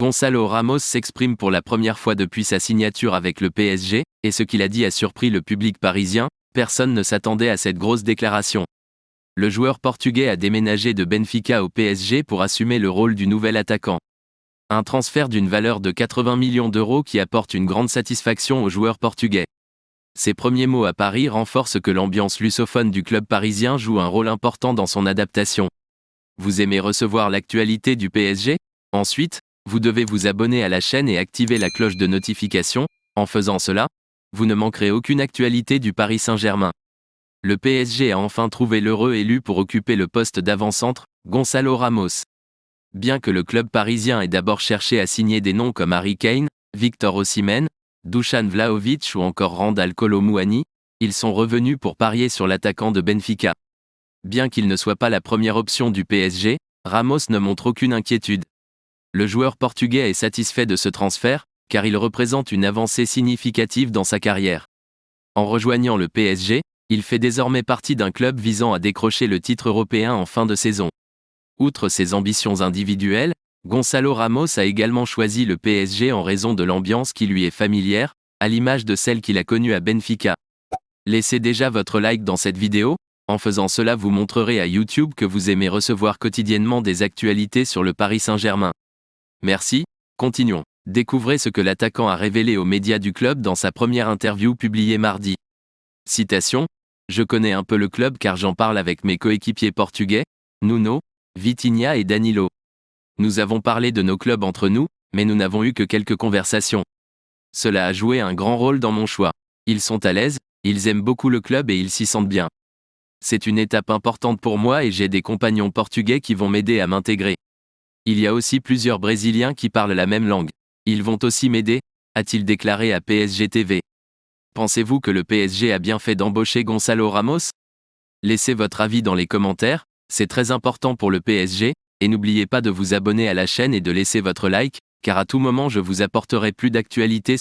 Gonçalo Ramos s'exprime pour la première fois depuis sa signature avec le PSG, et ce qu'il a dit a surpris le public parisien, personne ne s'attendait à cette grosse déclaration. Le joueur portugais a déménagé de Benfica au PSG pour assumer le rôle du nouvel attaquant. Un transfert d'une valeur de 80 millions d'euros qui apporte une grande satisfaction aux joueurs portugais. Ses premiers mots à Paris renforcent que l'ambiance lusophone du club parisien joue un rôle important dans son adaptation. Vous aimez recevoir l'actualité du PSG ? Ensuite, vous devez vous abonner à la chaîne et activer la cloche de notification. En faisant cela, vous ne manquerez aucune actualité du Paris Saint-Germain. Le PSG a enfin trouvé l'heureux élu pour occuper le poste d'avant-centre, Gonçalo Ramos. Bien que le club parisien ait d'abord cherché à signer des noms comme Harry Kane, Victor Osimhen, Dusan Vlahovic ou encore Randal Kolo Muani, ils sont revenus pour parier sur l'attaquant de Benfica. Bien qu'il ne soit pas la première option du PSG, Ramos ne montre aucune inquiétude. Le joueur portugais est satisfait de ce transfert, car il représente une avancée significative dans sa carrière. En rejoignant le PSG, il fait désormais partie d'un club visant à décrocher le titre européen en fin de saison. Outre ses ambitions individuelles, Gonçalo Ramos a également choisi le PSG en raison de l'ambiance qui lui est familière, à l'image de celle qu'il a connue à Benfica. Laissez déjà votre like dans cette vidéo, en faisant cela vous montrerez à YouTube que vous aimez recevoir quotidiennement des actualités sur le Paris Saint-Germain. Merci, continuons. Découvrez ce que l'attaquant a révélé aux médias du club dans sa première interview publiée mardi. Citation : « Je connais un peu le club car j'en parle avec mes coéquipiers portugais, Nuno, Vitinha et Danilo. Nous avons parlé de nos clubs entre nous, mais nous n'avons eu que quelques conversations. Cela a joué un grand rôle dans mon choix. Ils sont à l'aise, ils aiment beaucoup le club et ils s'y sentent bien. C'est une étape importante pour moi et j'ai des compagnons portugais qui vont m'aider à m'intégrer. Il y a aussi plusieurs Brésiliens qui parlent la même langue. Ils vont aussi m'aider, a-t-il déclaré à PSG TV. Pensez-vous que le PSG a bien fait d'embaucher Gonçalo Ramos ? Laissez votre avis dans les commentaires, c'est très important pour le PSG, et n'oubliez pas de vous abonner à la chaîne et de laisser votre like, car à tout moment je vous apporterai plus d'actualités.